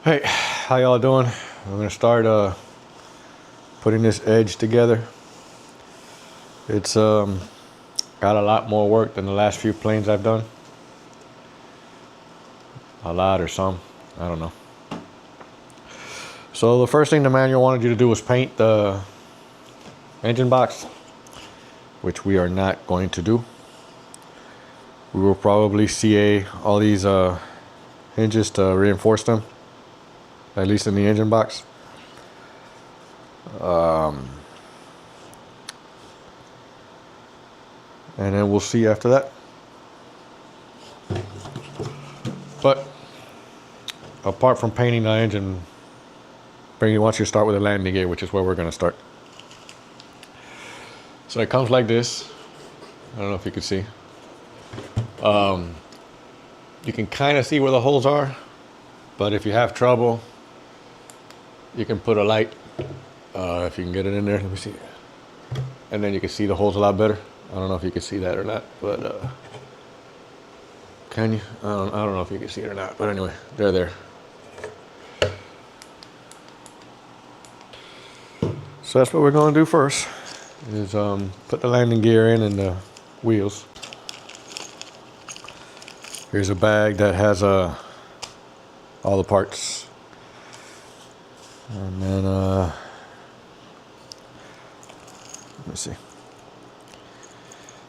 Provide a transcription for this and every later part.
Hey, how y'all doing? I'm gonna start putting this edge together. It's got a lot more work than the last few planes I've done. A lot or some, I don't know. So the first thing the manual wanted you to do was paint the engine box, which we are not going to do. We will probably CA all these hinges to reinforce them, at least in the engine box. And then we'll see after that. But apart from painting the engine, Brady wants you to start with the landing gear, which is where we're going to start. So it comes like this. I don't know if you can see. You can kind of see where the holes are, but if you have trouble, you can put a light, if you can get it in there. Let me see. And then you can see the holes a lot better. I don't know if you can see that or not, but can you? I don't know if you can see it or not, but anyway, they're there. So that's what we're going to do first, is put the landing gear in and the wheels. Here's a bag that has all the parts. And then, let me see.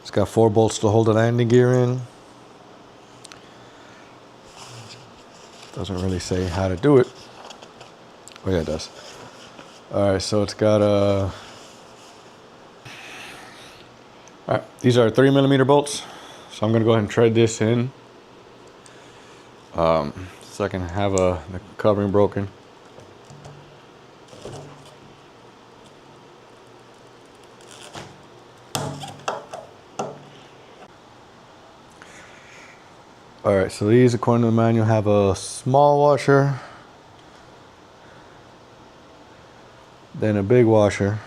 It's got 4 bolts to hold the landing gear in. Doesn't really say how to do it. Oh yeah, it does. Alright, so it's got a... Alright, these are 3mm bolts. So I'm going to go ahead and tread this in. So I can have the covering broken. Alright, so these, according to the manual, have a small washer, then a big washer,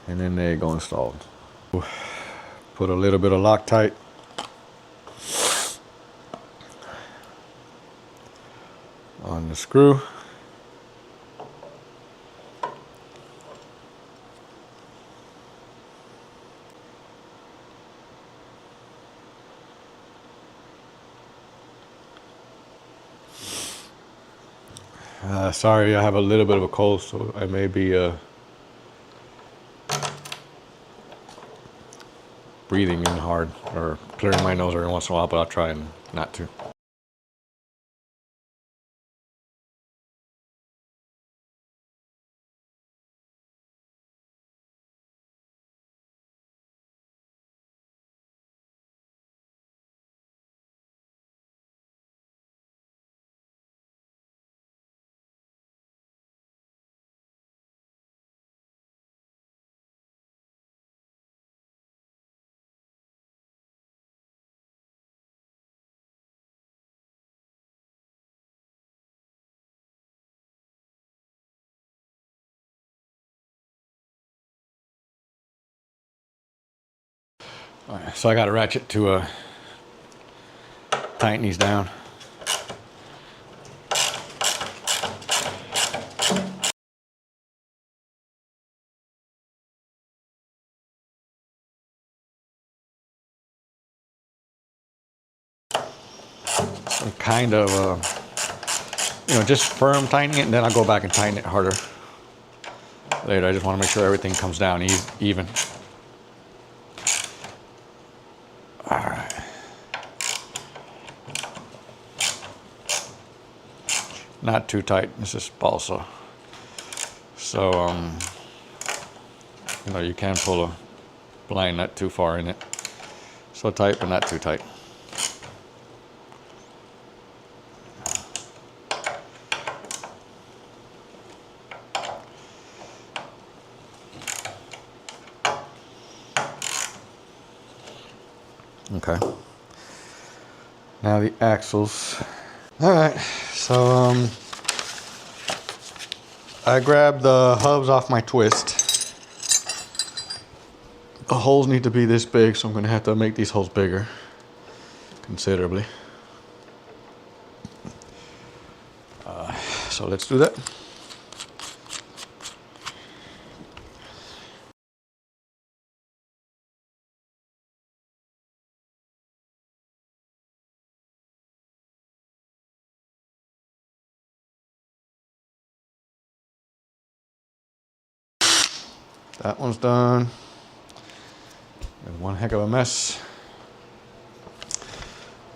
and then they go installed. Put a little bit of Loctite on the screw. Sorry, I have a little bit of a cold, so I may be breathing in hard or clearing my nose every once in a while, but I'll try and not to. Alright, so I got a ratchet to tighten these down. I'm kind of, just firm tightening it, and then I'll go back and tighten it harder later. I just want to make sure everything comes down even. Alright. Not too tight, this is balsa. So, you can pull a blind nut too far in it. So tight, but not too tight. Okay. Now the axles. All right, so I grabbed the hubs off my twist. The holes need to be this big, so I'm gonna have to make these holes bigger considerably. So let's do that. That one's done. And one heck of a mess.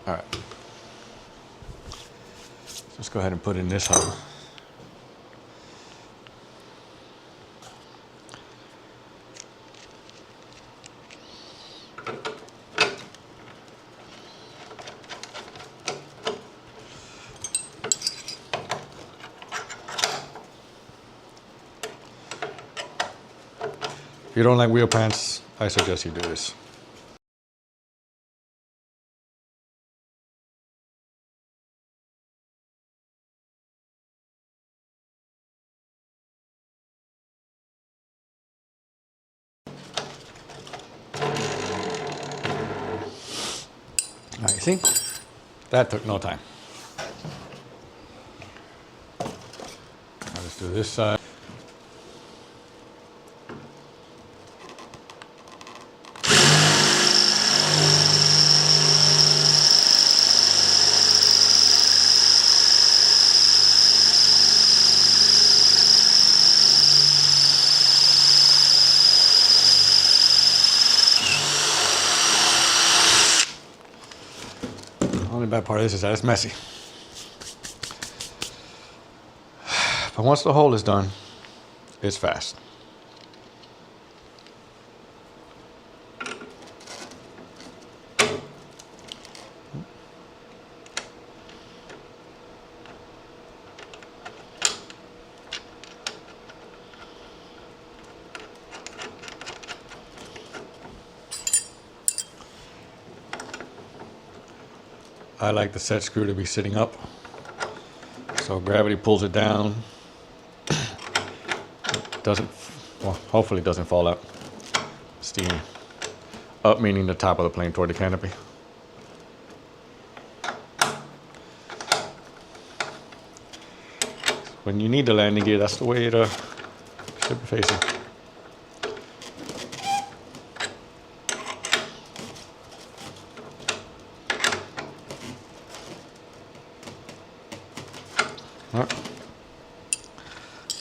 All right. Let's go ahead and put in this hub. If you don't like wheel pants, I suggest you do this. All right, see? That took no time. Now let's do this side. Only bad part of this is that it's messy. But once the hole is done, it's fast. I like the set screw to be sitting up, so gravity pulls it down. It doesn't, well, hopefully it doesn't fall out. Steam up, meaning the top of the plane toward the canopy. When you need the landing gear, that's the way it should be facing. All right.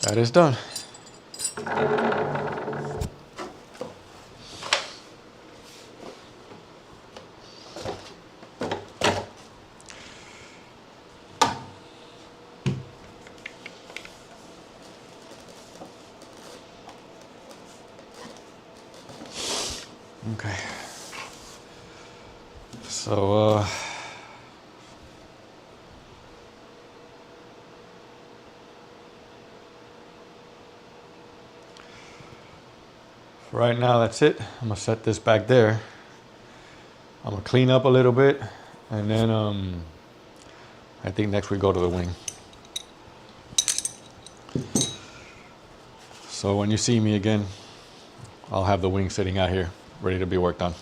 That is done. Okay. So, right now, that's it. I'm gonna set this back there. I'm gonna clean up a little bit, and then I think next we go to the wing. So when you see me again, I'll have the wing sitting out here, ready to be worked on.